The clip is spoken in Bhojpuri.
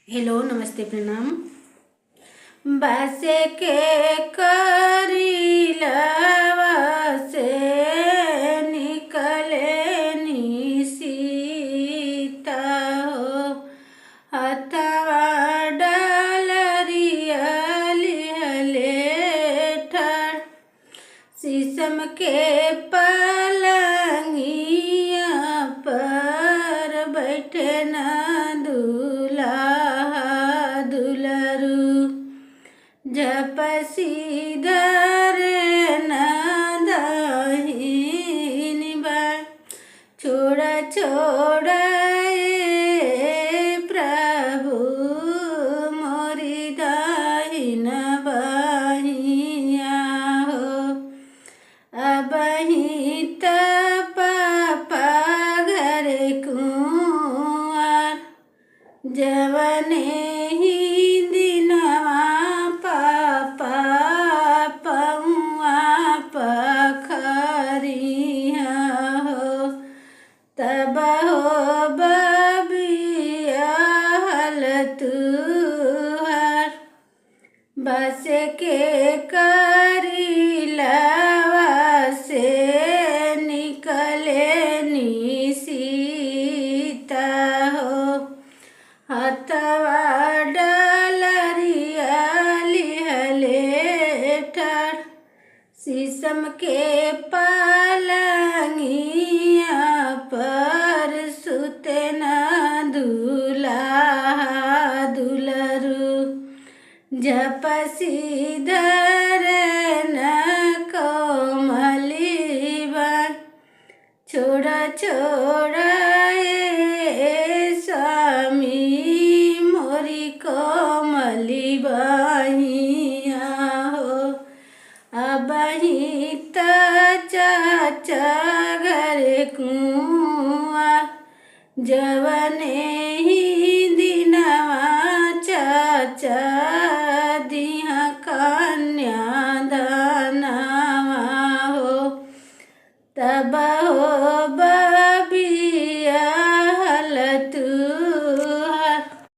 हेलो, नमस्ते, प्रणाम। बासे के करीलवा से निकले नी सीता हो, हथवा डलरिया लिहले ठाड़, शीशम के पलंगिया पर बैठे न दूल्हा दुलरू, झपसी धरे न दाहिनी बाएं, छोड़ा छोड़ा प्रभु मोरी दाहिन बाहिया हो, अबही त पापा घर कुआर, जवने ही दिनवा पापा पौआ पखरिया हो, तब हो बबिया हल तुहार, बस के करीलवा से निकले नी सीता हो, हथवा डलरिया लिहले ठाड़, शीशम के पलंगिया पर सुते न दूल्हा दुलरू, झपसी धरे न कोमली बाएं, छोड़ा छोड़ा स्वामी मोरी कोमली बाहिया हो, अबही त चाचा घर कुआ, जवने ही दिनवा चाचा दिहा कन्या दानवा हो, तब